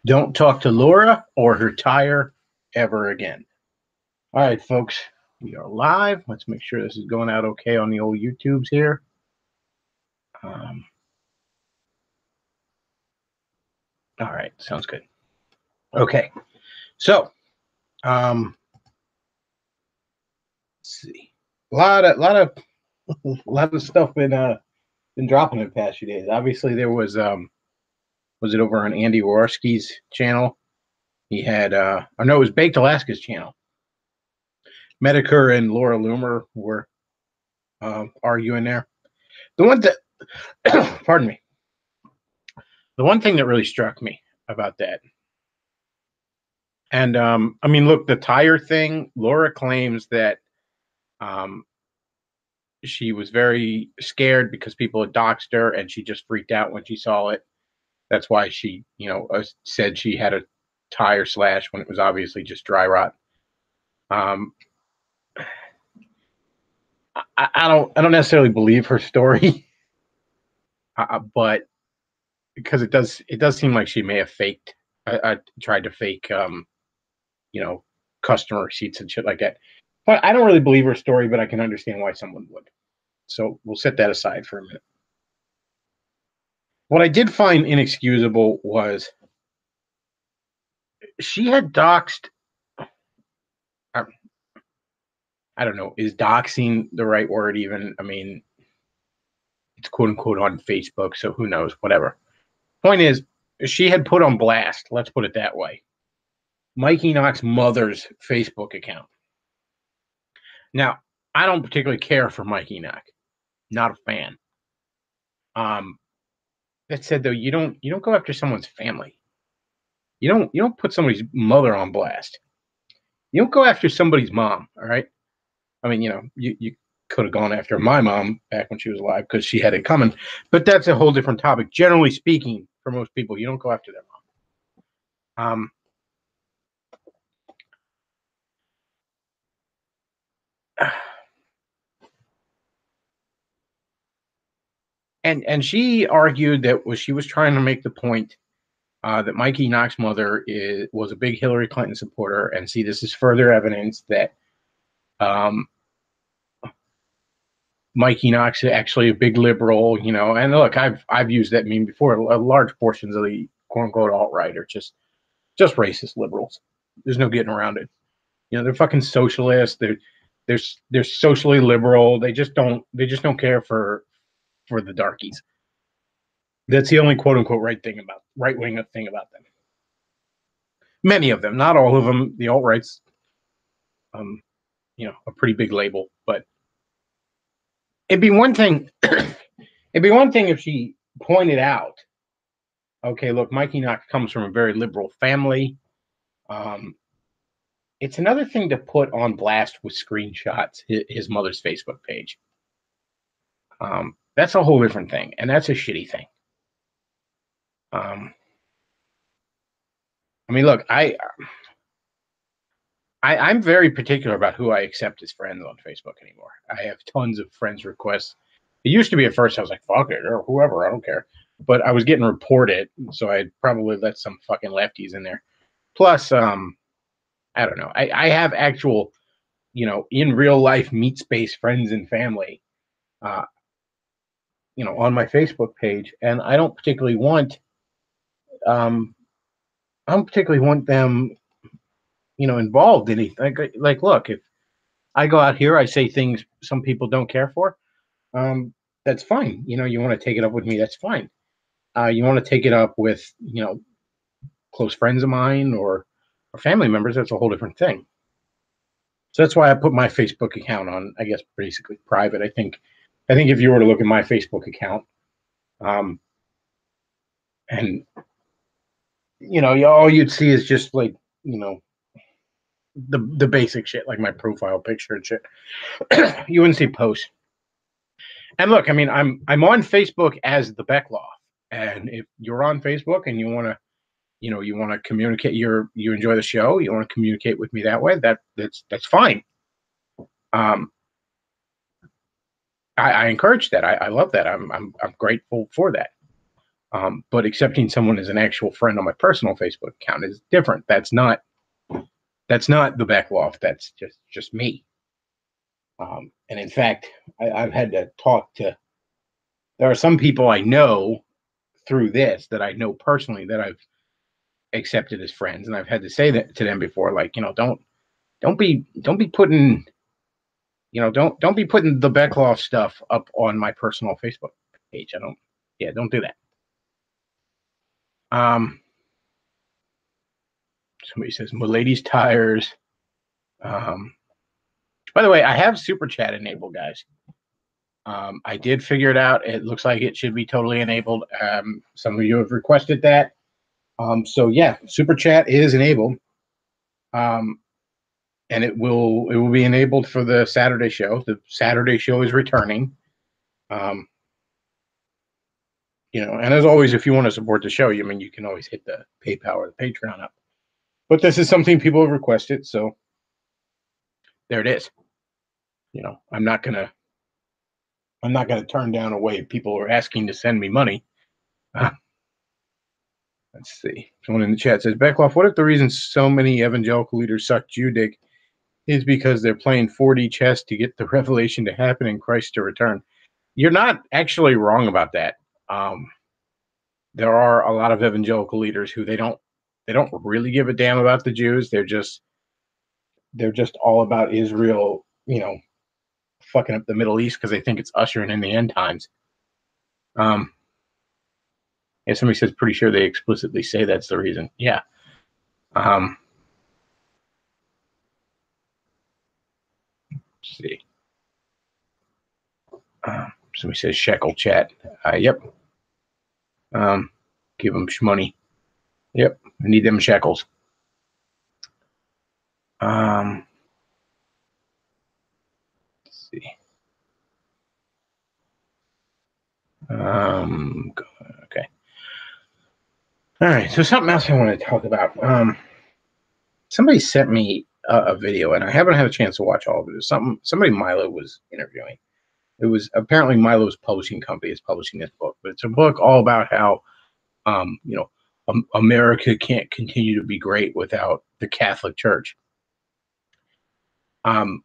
Don't talk to Laura or her tire ever again. All right, folks, we are live. Let's make sure this is going out okay on the old YouTubes here. All right, sounds good. Okay, so let's see. A lot of stuff been dropping in the past few days. Obviously, there was it over on Andy Worski's channel? He had or no, it was Baked Alaska's channel. Medicare and Laura Loomer were arguing there. The one that, pardon me, the one thing that really struck me about that, and I mean, look, the tire thing. Laura claims that um, she was very scared because people had doxed her, and she just freaked out when she saw it. That's why she, said she had a tire slash when it was obviously just dry rot. Um, I don't necessarily believe her story, but because it does seem like she may have faked, tried to fake, you know, customer receipts and shit like that. But I don't really believe her story, but I can understand why someone would. So we'll set that aside for a minute. What I did find inexcusable was she had doxed. I don't know, is doxing the right word even? I mean, it's quote unquote on Facebook, so who knows, whatever. Point is, she had put on blast, let's put it that way, Mikey Knox's mother's Facebook account. Now, I don't particularly care for Mikey Knox, not a fan. That said, though, you don't go after someone's family. You don't put somebody's mother on blast. You don't go after somebody's mom. All right. I mean, you could have gone after my mom back when she was alive because she had it coming, but that's a whole different topic. Generally speaking, for most people, you don't go after their mom. And she argued that she was trying to make the point that Mikey Knox's mother was a big Hillary Clinton supporter, and see, this is further evidence that um, Mikey Knox is actually a big liberal, And look, I've used that meme before. Large portions of the quote unquote alt right are just racist liberals. There's no getting around it. They're fucking socialists. They're socially liberal. They just don't care for the darkies. That's the only quote unquote right wing thing about them. Many of them, not all of them. The alt rights, a pretty big label, but it'd be one thing. It'd be one thing if she pointed out, okay, look, Mikey Knox comes from a very liberal family. It's another thing to put on blast with screenshots his mother's Facebook page. That's a whole different thing, and that's a shitty thing. I mean, look, I'm very particular about who I accept as friends on Facebook anymore. I have tons of friends requests. It used to be at first I was like, fuck it, or whoever, I don't care. But I was getting reported, so I'd probably let some fucking lefties in there. Plus, I don't know. I have actual, in real life meat space friends and family, on my Facebook page, and I don't particularly want, them, involved in anything. Like, look, if I go out here, I say things some people don't care for. That's fine. You want to take it up with me, that's fine. You want to take it up with, close friends of mine or family members, that's a whole different thing. So that's why I put my Facebook account on, I guess, basically private. I think if you were to look at my Facebook account, and all you'd see is just like, the basic shit, like my profile picture and shit. You wouldn't see posts. And look, I mean, I'm on Facebook as the Bechtloff, and if you're on Facebook and you want to, you want to communicate, you enjoy the show, you want to communicate with me that way, that's fine. I encourage that. I love that. I'm grateful for that. But accepting someone as an actual friend on my personal Facebook account is different. That's not the Bechtloff. That's just me. And in fact, I've had to talk to. There are some people I know through this that I know personally that I've accepted as friends, and I've had to say that to them before, like, don't be putting don't be putting the Bechtloff stuff up on my personal Facebook page. Don't do that. Somebody says Milady's tires. By the way, I have super chat enabled, guys. I did figure it out. It looks like it should be totally enabled. Some of you have requested that. So yeah, super chat is enabled. And it will be enabled for the Saturday show. The Saturday show is returning. And as always, if you want to support the show, you can always hit the PayPal or the Patreon up. But this is something people have requested, so there it is. I'm not gonna turn down a way people are asking to send me money. Let's see. Someone in the chat says, Bechtloff, what if the reason so many evangelical leaders suck Jew dick is because they're playing 4D chess to get the revelation to happen and Christ to return? You're not actually wrong about that. There are a lot of evangelical leaders who they don't really give a damn about the Jews. They're just all about Israel, fucking up the Middle East because they think it's ushering in the end times. And somebody says, pretty sure they explicitly say that's the reason. Yeah. Let's see. Somebody says shekel chat. Yep. Give them money. Yep. I need them shekels. Let's see. Okay. All right. So something else I want to talk about. Somebody sent me a video, and I haven't had a chance to watch all of it. Somebody Milo was interviewing. It was apparently Milo's publishing company is publishing this book, but it's a book all about how, America can't continue to be great without the Catholic Church. Now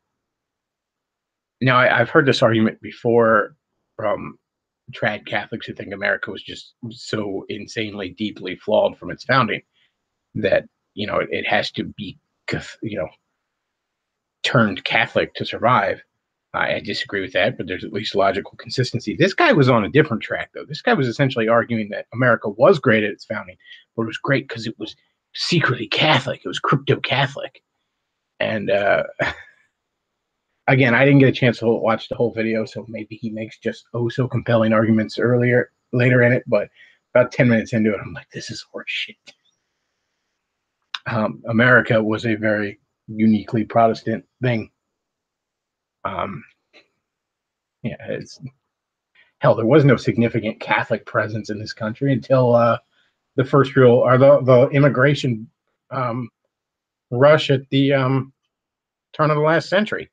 I've heard this argument before from trad Catholics who think America was just so insanely deeply flawed from its founding that it has to be turned Catholic to survive. I disagree with that, but there's at least logical consistency. This guy was on a different track, though. This guy was essentially arguing that America was great at its founding, but it was great because it was secretly Catholic. It was crypto-Catholic. And again, I didn't get a chance to watch the whole video, so maybe he makes just so compelling arguments later in it, but about 10 minutes into it, I'm like, this is horseshit. America was a very uniquely Protestant thing. Hell, there was no significant Catholic presence in this country until the first the immigration rush at the turn of the last century.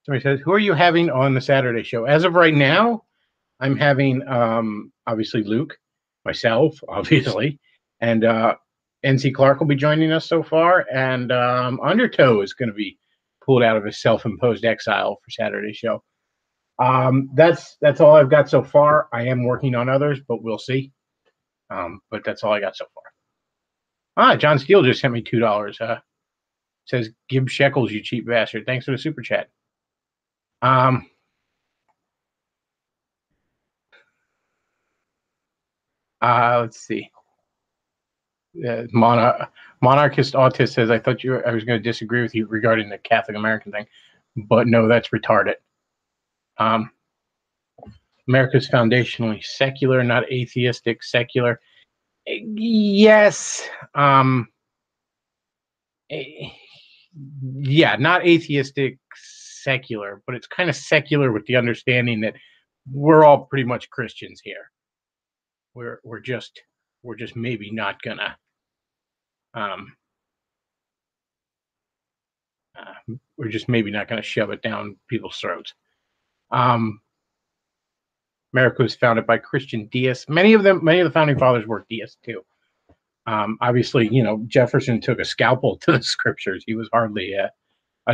Somebody says, who are you having on the Saturday show? As of right now, I'm having obviously Luke, myself, obviously, and NC Clark will be joining us so far, and Undertow is going to be pulled out of his self-imposed exile for Saturday show. That's all I've got so far. I am working on others, but we'll see. But that's all I got so far. John Steele just sent me $2. Says, give shekels, you cheap bastard. Thanks for the super chat. Let's see. Monarchist Autist says, I thought I was going to disagree with you regarding the Catholic American thing, but no, that's retarded. America's foundationally secular, not atheistic, secular. Yes. Yeah, not atheistic, secular, but it's kind of secular with the understanding that we're all pretty much Christians here. We're just maybe not gonna we're just maybe not gonna shove it down people's throats. America was founded by Christian deists. Many of the founding fathers were deists too. Obviously, Jefferson took a scalpel to the scriptures. He was hardly a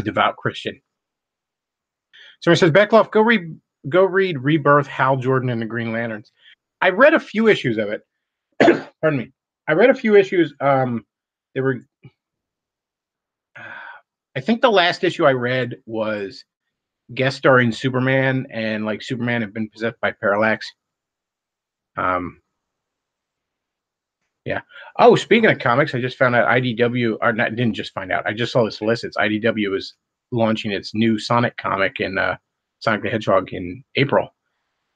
devout Christian. So he says, Bechtloff, go read Rebirth, Hal Jordan and the Green Lanterns. I read a few issues of it. Pardon me. I read a few issues. They were. I think the last issue I read was guest starring Superman, and like Superman had been possessed by Parallax. Yeah. Oh, speaking of comics, I just found out IDW, or not, didn't just find out. I just saw this list. It's IDW is launching its new Sonic comic in Sonic the Hedgehog in April.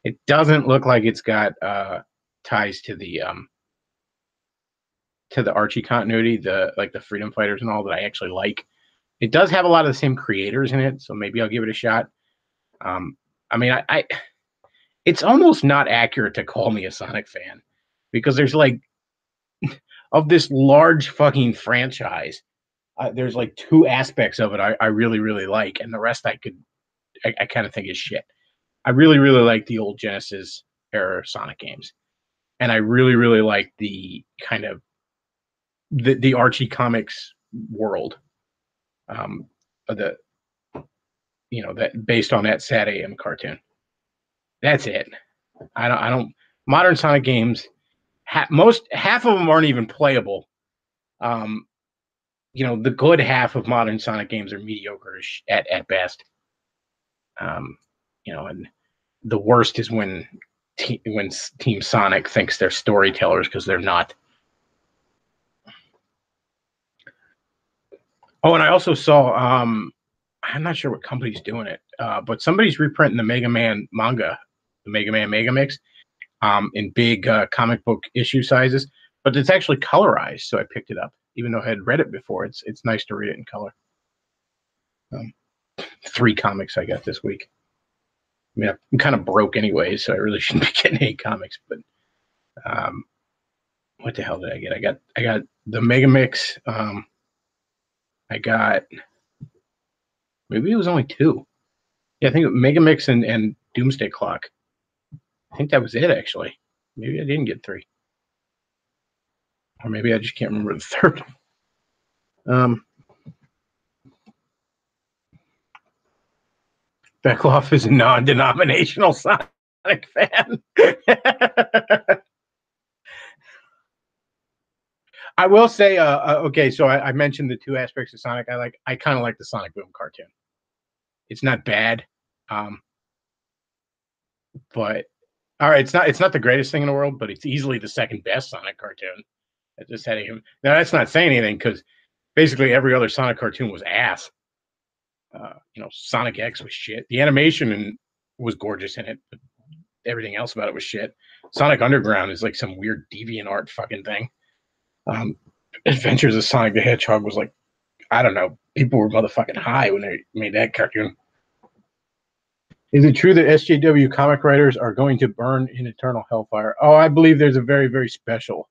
It doesn't look like it's got ties to the Archie continuity, the Freedom Fighters and all that I actually like. It does have a lot of the same creators in it, so maybe I'll give it a shot. I mean, it's almost not accurate to call me a Sonic fan because there's like of this large fucking franchise. There's like two aspects of it I really, really like, and the rest I kind of think is shit. I really, really like the old Genesis era Sonic games, and I really, really like the kind of the Archie comics world, that based on that Sad AM cartoon. That's it. I don't modern Sonic games. Half of them aren't even playable. The good half of modern Sonic games are mediocre at best. And the worst is when Team Sonic thinks they're storytellers because they're not. Oh, and I also saw, I'm not sure what company's doing it, but somebody's reprinting the Mega Man manga, the Mega Man Mega Mix, in big comic book issue sizes, but it's actually colorized, so I picked it up. Even though I had read it before, it's nice to read it in color. 3 comics I got this week. I mean, I'm kind of broke anyway, so I really shouldn't be getting any comics. But what the hell did I get? I got the Mega Mix. I got, maybe it was only 2. Yeah, I think Mega Mix and Doomsday Clock. I think that was it actually. Maybe I didn't get 3, or maybe I just can't remember the third. Bechtloff is a non-denominational Sonic fan. I will say, okay, so I mentioned the 2 aspects of Sonic. I kind of like the Sonic Boom cartoon. It's not bad, but all right, it's not the greatest thing in the world, but it's easily the second best Sonic cartoon. I just had him. Now that's not saying anything because basically every other Sonic cartoon was ass. Sonic X was shit. The animation was gorgeous in it, but everything else about it was shit. Sonic Underground is like some weird DeviantArt fucking thing. Adventures of Sonic the Hedgehog was like, I don't know, people were motherfucking high when they made that cartoon. Is it true that SJW comic writers are going to burn in eternal hellfire? Oh, I believe there's a very, very special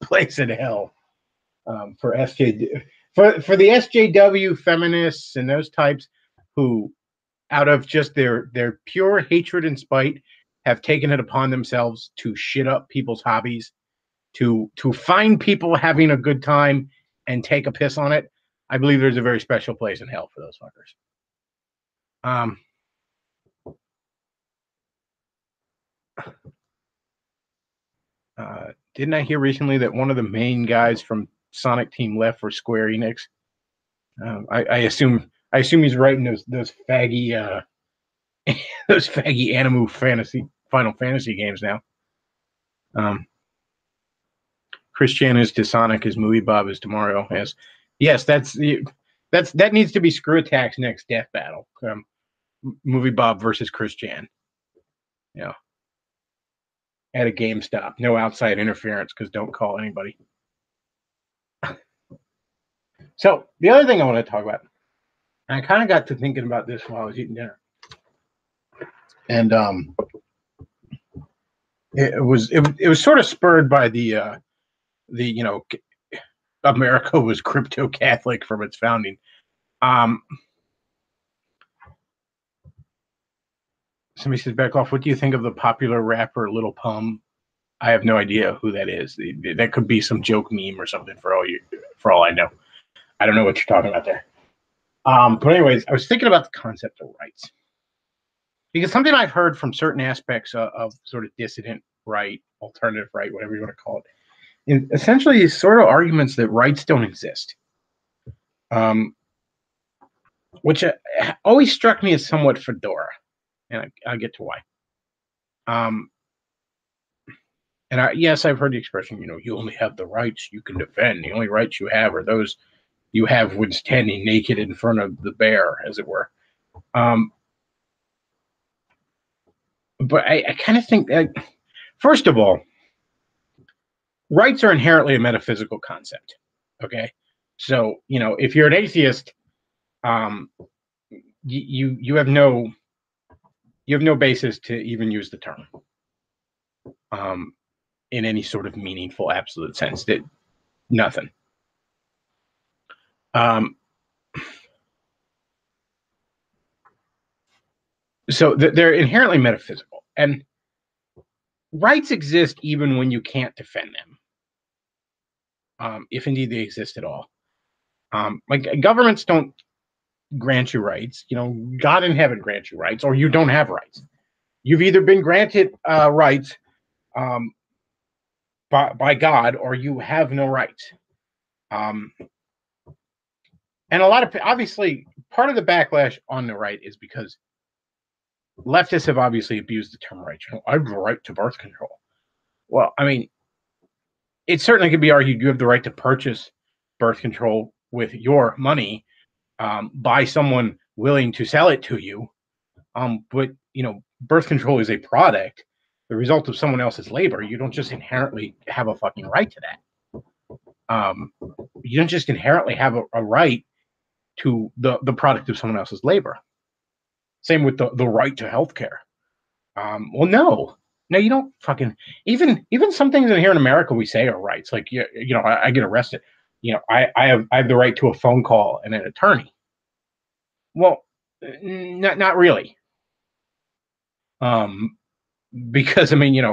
place in hell for SJW. For the SJW feminists and those types who, out of just their pure hatred and spite, have taken it upon themselves to shit up people's hobbies, to find people having a good time and take a piss on it. I believe there's a very special place in hell for those fuckers. Didn't I hear recently that one of the main guys from Sonic Team left for Square Enix? I assume he's writing those faggy those faggy Animu Final Fantasy games now. Chris Chan is to Sonic as Movie Bob is to Mario. Yes, that needs to be Screw Attack's next death battle. Movie Bob versus Chris Chan. Yeah. At a GameStop. No outside interference because don't call anybody. So the other thing I want to talk about, and I kind of got to thinking about this while I was eating dinner, and it was sort of spurred by the America was crypto Catholic from its founding. Somebody says, Bechtloff, what do you think of the popular rapper Little Pump? I have no idea who that is. That could be some joke meme or something for all I know. I don't know what you're talking about there. But anyways, I was thinking about the concept of rights because something I've heard from certain aspects of sort of dissident right, alternative right, whatever you want to call it, is essentially these sort of arguments that rights don't exist, which always struck me as somewhat fedora, and I'll get to why. Yes, I've heard the expression, you only have the rights you can defend. The only rights you have are those you have when standing naked in front of the bear, as it were. But I kind of think that, first of all, rights are inherently a metaphysical concept. Okay, so if you're an atheist, you have no basis to even use the term in any sort of meaningful, absolute sense. That nothing. So they're inherently metaphysical, and rights exist even when you can't defend them, if indeed they exist at all. Like governments don't grant you rights. God in heaven grants you rights, or you don't have rights. You've either been granted rights by God, or you have no rights. And a lot of, obviously, part of the backlash on the right is because leftists have obviously abused the term rights. I have the right to birth control. Well, I mean, it certainly could be argued you have the right to purchase birth control with your money by someone willing to sell it to you. But birth control is a product, the result of someone else's labor. You don't just inherently have a fucking right to that. You don't just inherently have a right to the product of someone else's labor. Same with the right to healthcare. Well, no, you don't fucking even some things in here in America we say are rights. Like I get arrested. I have the right to a phone call and an attorney. Well, not really. Because I mean,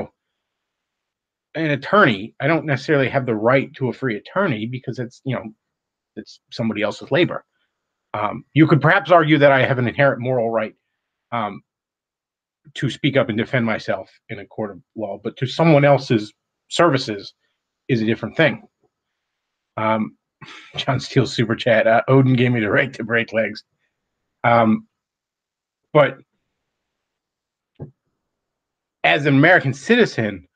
an attorney, I don't necessarily have the right to a free attorney because it's somebody else's labor. You could perhaps argue that I have an inherent moral right to speak up and defend myself in a court of law, but to someone else's services is a different thing. John Steele's super chat. Odin gave me the right to break legs. But as an American citizen,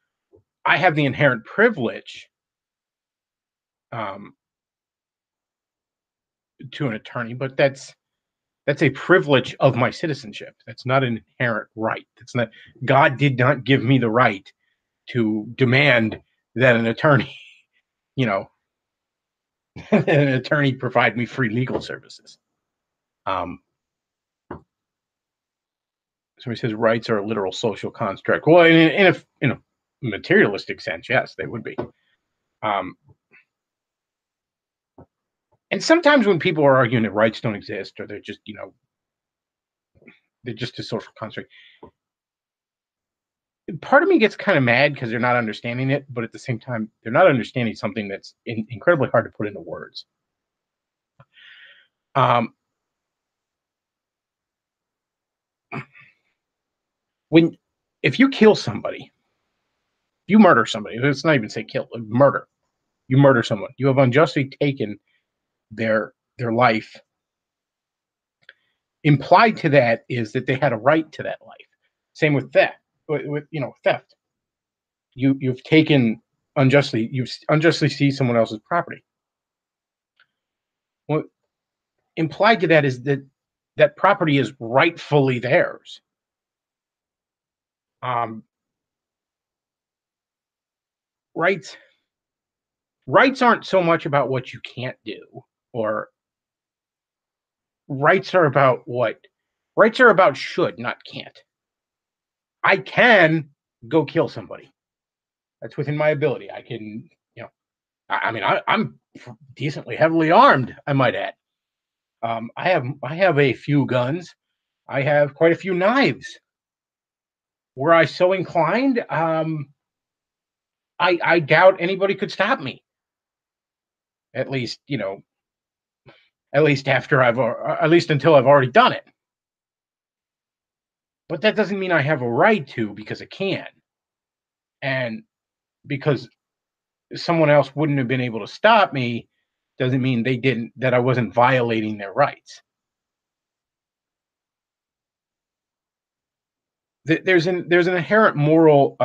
I have the inherent privilege to an attorney, but that's a privilege of my citizenship. That's not an inherent right. That's not, God did not give me the right to demand that an attorney, an attorney provide me free legal services. Somebody says rights are a literal social construct. Well, in a materialistic sense, yes, they would be. And sometimes when people are arguing that rights don't exist, or they're just, they're just a social construct, part of me gets kind of mad because they're not understanding it, but at the same time, they're not understanding something that's incredibly hard to put into words. If you kill somebody, if you murder somebody, let's not even say kill, murder. You murder someone. You have unjustly taken their life. Implied to that is that they had a right to that life. Same with theft. With theft. You've taken unjustly. You've unjustly seized someone else's property. Well, implied to that is that property is rightfully theirs. Rights aren't so much about what you can't do, or rights are about what? Rights are about should, not can't. I can go kill somebody. That's within my ability. I can, I mean, I'm decently heavily armed, I might add. I have a few guns. I have quite a few knives. Were I so inclined, I doubt anybody could stop me. At least, at least after at least until I've already done it. But that doesn't mean I have a right to because I can, and because someone else wouldn't have been able to stop me doesn't mean they didn't that I wasn't violating their rights. There's an inherent moral.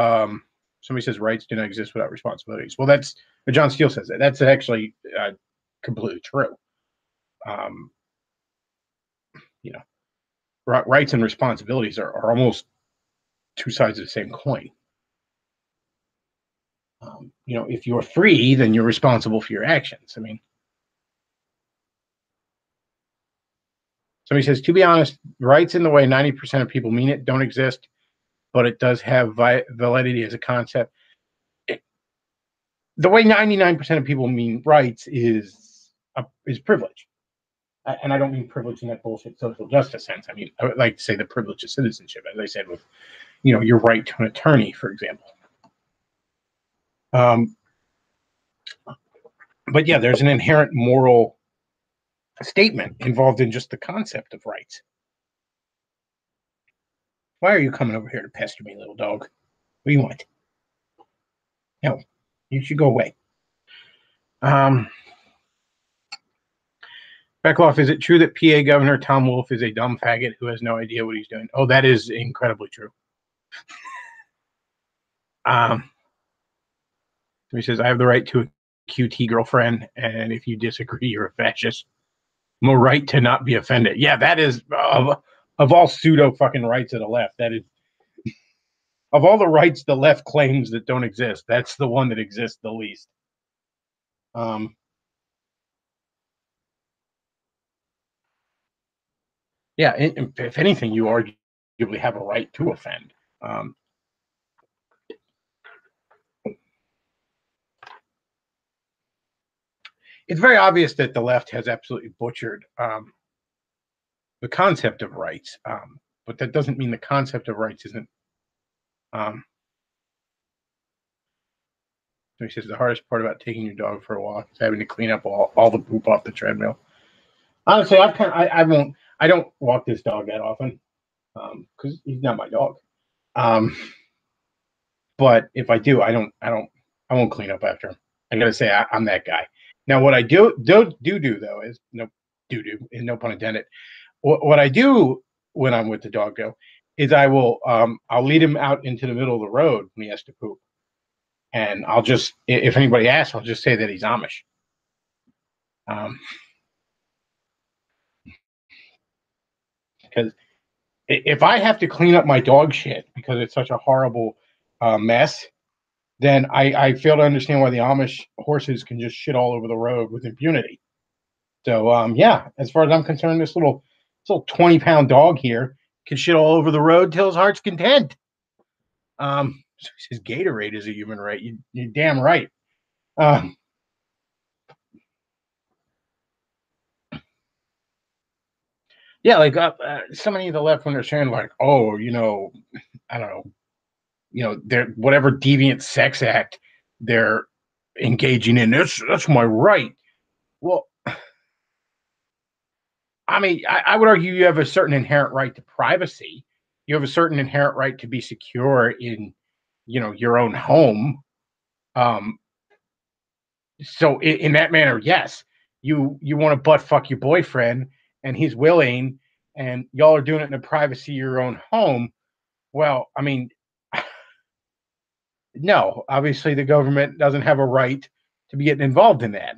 Somebody says rights do not exist without responsibilities. Well, that's John Steele says that. That's actually completely true. Um, you know, rights and responsibilities are almost two sides of the same coin. If you're free, then you're responsible for your actions. I mean, somebody says, to be honest, rights in the way 90% of people mean it don't exist, but it does have validity as a concept. The way 99% of people mean rights is privilege. And I don't mean privilege in that bullshit social justice sense. I mean, I would like to say the privilege of citizenship, as I said, with, your right to an attorney, for example. Um, but yeah, there's an inherent moral statement involved in just the concept of rights. Why are you coming over here to pester me, little dog? What do you want? No, you should go away. Bechtloff, is it true that PA Governor Tom Wolf is a dumb faggot who has no idea what he's doing? Oh, that is incredibly true. He says, I have the right to a QT girlfriend, and if you disagree, you're a fascist. No right to not be offended. Yeah, that is, of all pseudo fucking rights of the left, that is, of all the rights the left claims that don't exist, that's the one that exists the least. Yeah, if anything, you arguably have a right to offend. It's very obvious that the left has absolutely butchered the concept of rights, but that doesn't mean the concept of rights isn't. So he says the hardest part about taking your dog for a walk is having to clean up all the poop off the treadmill. Honestly, I don't walk this dog that often because he's not my dog. But if I do, I won't clean up after him. I gotta say I'm that guy. Now, what I do though is no pun intended. What I do when I'm with the dog though is I'll lead him out into the middle of the road when he has to poop, and I'll just, if anybody asks, I'll just say that he's Amish. Because if I have to clean up my dog shit because it's such a horrible mess, then I fail to understand why the Amish horses can just shit all over the road with impunity. So yeah, as far as I'm concerned, this little 20-pound dog here can shit all over the road till his heart's content. His Gatorade is a human right. You're damn right. Yeah, like so many of the left when they're saying like, oh, I don't know, they're whatever deviant sex act they're engaging in. That's my right. Well, I mean, I would argue you have a certain inherent right to privacy. You have a certain inherent right to be secure in, your own home. Um, so in that manner, yes, you want to butt fuck your boyfriend and he's willing, and y'all are doing it in the privacy of your own home. Well, I mean, no, obviously the government doesn't have a right to be getting involved in that.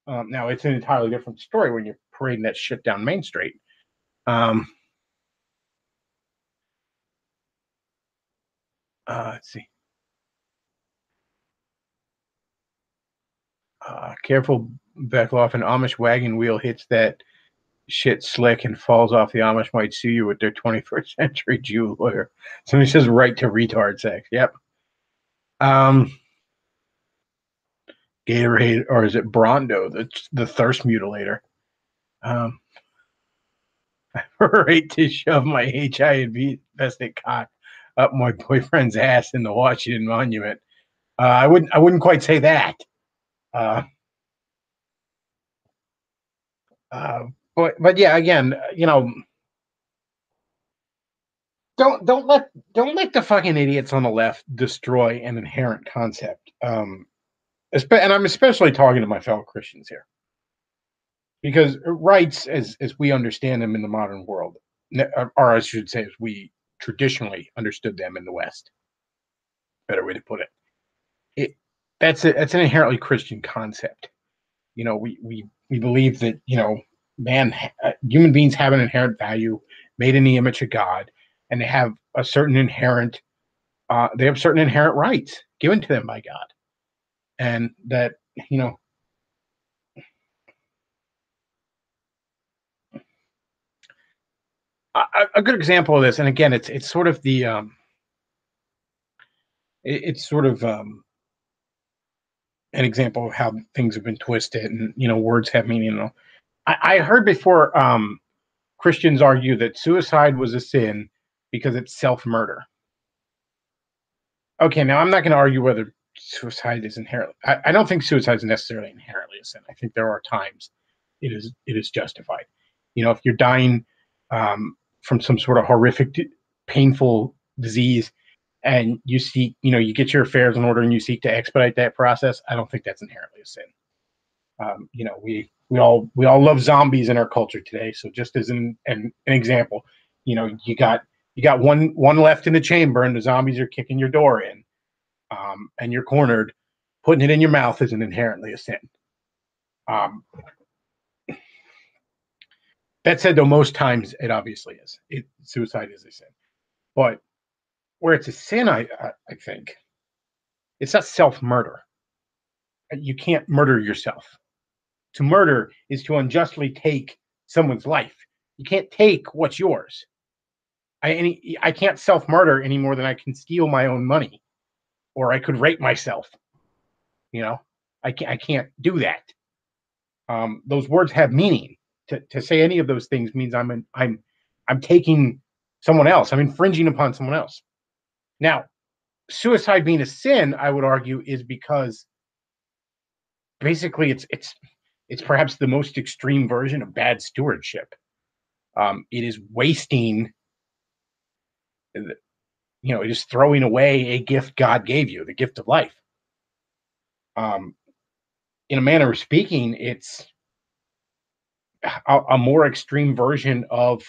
Now it's an entirely different story when you're parading that shit down Main Street. Let's see. Careful, Beckloff. An Amish wagon wheel hits that shit slick and falls off. The Amish might sue you with their 21st century Jew lawyer. Somebody says right to retard sex. Yep. Gatorade, or is it Brondo, the thirst mutilator? Right to shove my HIV infested cock up my boyfriend's ass in the Washington Monument. I wouldn't quite say that. Uh, uh, but yeah, again, don't let the fucking idiots on the left destroy an inherent concept. And I'm especially talking to my fellow Christians here, because rights, as we understand them in the modern world, or I should say, as we traditionally understood them in the West, better way to put it, it that's an inherently Christian concept. We believe that human beings have an inherent value, made in the image of God, and they have certain inherent rights given to them by God, and that you know a good example of this, and again, it's sort of it's sort of an example of how things have been twisted, and words have meaning. I heard before Christians argue that suicide was a sin because it's self-murder. Okay, now I'm not going to argue whether suicide is inherently. I don't think suicide is necessarily inherently a sin. I think there are times it is justified. If you're dying from some sort of horrific, painful disease, and you get your affairs in order and you seek to expedite that process, I don't think that's inherently a sin. We all love zombies in our culture today. So just as an example, you got one left in the chamber, and the zombies are kicking your door in, and you're cornered. Putting it in your mouth isn't inherently a sin. Um, that said, though, most times it obviously is. Suicide is a sin, but where it's a sin, I think it's not self-murder. You can't murder yourself. To murder is to unjustly take someone's life. You can't take what's yours. I can't self-murder any more than I can steal my own money, or I could rape myself. You know, I can't do that. Those words have meaning. To say any of those things means I'm taking someone else. I'm infringing upon someone else. Now, suicide being a sin, I would argue, is because basically it's perhaps the most extreme version of bad stewardship. It is wasting, it is throwing away a gift God gave you, the gift of life. Um, in a manner of speaking, it's a more extreme version of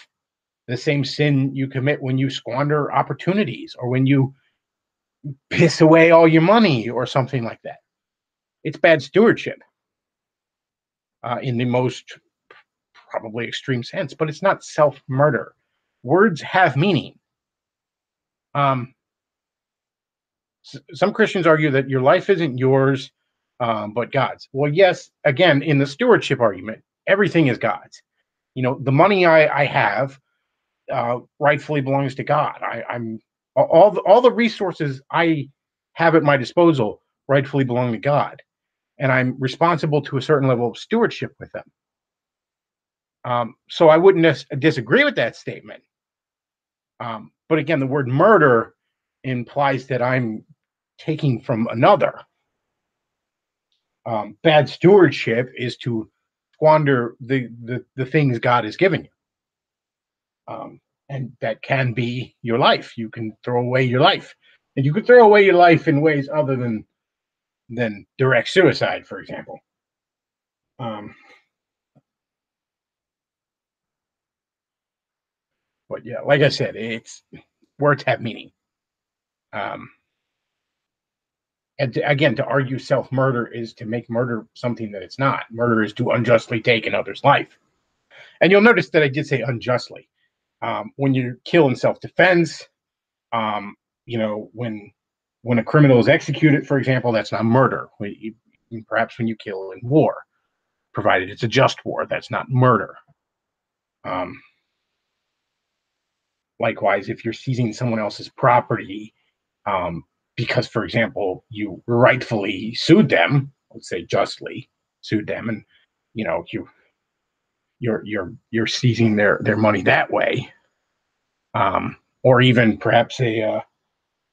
the same sin you commit when you squander opportunities or when you piss away all your money or something like that. It's bad stewardship in the most probably extreme sense, but it's not self-murder. Words have meaning. Um, some Christians argue that your life isn't yours, but God's. Well, yes, again, in the stewardship argument, everything is God's. The money I have rightfully belongs to God. I'm all the resources I have at my disposal rightfully belong to God, and I'm responsible to a certain level of stewardship with them. So I wouldn't disagree with that statement. But again, the word murder implies that I'm taking from another. Bad stewardship is to squander the things God has given you. And that can be your life. You can throw away your life, and you could throw away your life in ways other than direct suicide, for example. Um, but yeah, like I said, it's words have meaning. Um, and again, to argue self-murder is to make murder something that it's not. Murder is to unjustly take another's life. And you'll notice that I did say unjustly. When you kill in self-defense, um, when a criminal is executed, for example, that's not murder. Perhaps when you kill in war, provided it's a just war, that's not murder. Um, Likewise, if you're seizing someone else's property um, because, for example, you rightfully sued them, let's say justly sued them, and you're seizing their money that way, or even perhaps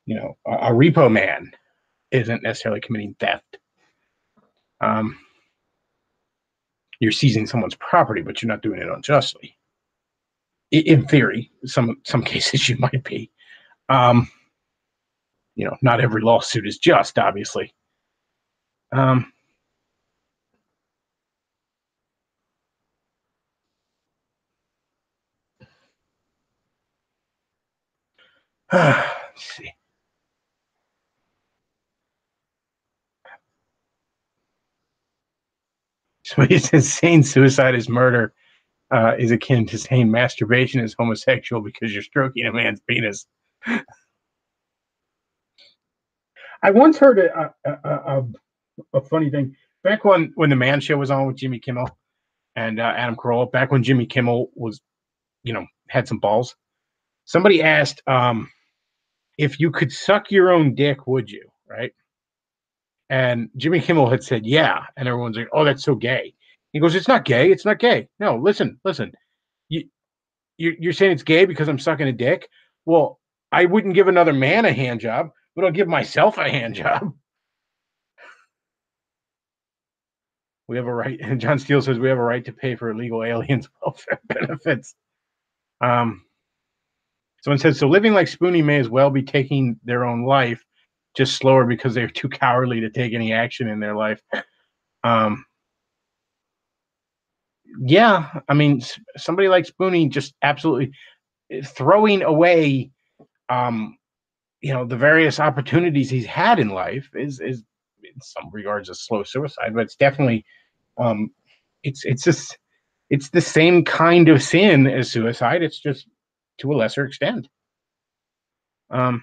A repo man isn't necessarily committing theft. You're seizing someone's property, but you're not doing it unjustly. In theory, some cases you might be. Not every lawsuit is just, obviously. Let's see. So he says saying suicide is murder is akin to saying masturbation is homosexual because you're stroking a man's penis. I once heard a funny thing back when the Man Show was on with Jimmy Kimmel and Adam Carolla. Back when Jimmy Kimmel was, had some balls. Somebody asked if you could suck your own dick, would you? Right? And Jimmy Kimmel had said, yeah. And everyone's like, oh, that's so gay. He goes, it's not gay. It's not gay. No, listen. You're saying it's gay because I'm sucking a dick? Well, I wouldn't give another man a hand job, but I'll give myself a hand job. We have a right. And John Steele says we have a right to pay for illegal aliens' welfare benefits. Someone says, so living like Spoonie may as well be taking their own life, just slower because they're too cowardly to take any action in their life. Yeah, I mean, somebody like Spoonie just absolutely throwing away, the various opportunities he's had in life is in some regards a slow suicide, but it's definitely, it's the same kind of sin as suicide. It's just to a lesser extent. So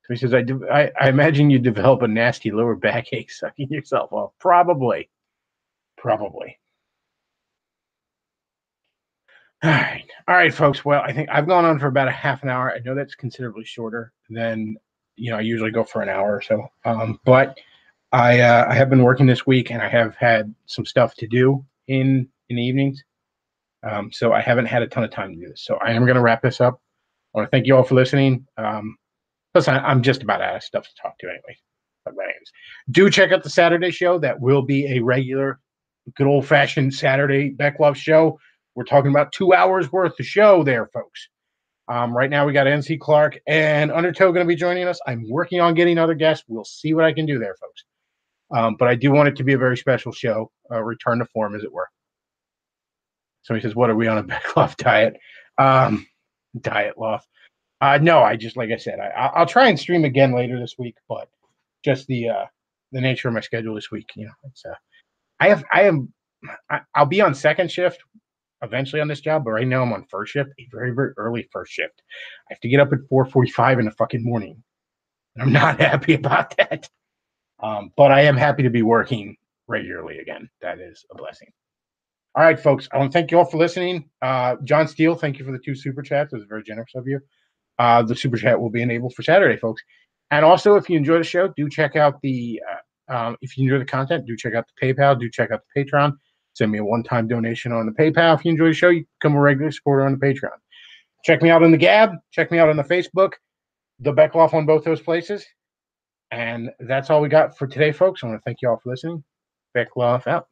he says, I imagine you develop a nasty lower backache sucking yourself off. Probably. All right, folks. Well, I think I've gone on for about a half an hour. I know that's considerably shorter than I usually go for an hour or so. But I have been working this week, and I have had some stuff to do in the evenings. So I haven't had a ton of time to do this. So I am going to wrap this up. I want to thank you all for listening. Plus, I'm just about out of stuff to talk to anyway. But anyways, do check out the Saturday show. That will be a regular, good old-fashioned Saturday Bechtloff show. We're talking about 2 hours worth of show there, folks. Right now, we got NC Clark and Undertow going to be joining us. I'm working on getting other guests. We'll see what I can do there, folks. But I do want it to be a very special show, return to form, as it were. Somebody says, what are we on a Bechtloff diet? Diet loft. No, I just, like I said, I'll try and stream again later this week, but just the nature of my schedule this week, it's I'll be on second shift eventually on this job, but right now I'm on first shift, a very, very early first shift. I have to get up at 4:45 in the fucking morning. And I'm not happy about that. But I am happy to be working regularly again. That is a blessing. All right, folks. I want to thank you all for listening. John Steele, thank you for the 2 super chats. It was very generous of you. The super chat will be enabled for Saturday, folks. And also, if you enjoy the show, do check out if you enjoy the content, do check out the PayPal, do check out the Patreon. Send me a one-time donation on the PayPal. If you enjoy the show, you become a regular supporter on the Patreon. Check me out on the Gab. Check me out on the Facebook. The Bechtloff on both those places. And that's all we got for today, folks. I want to thank you all for listening. Bechtloff out.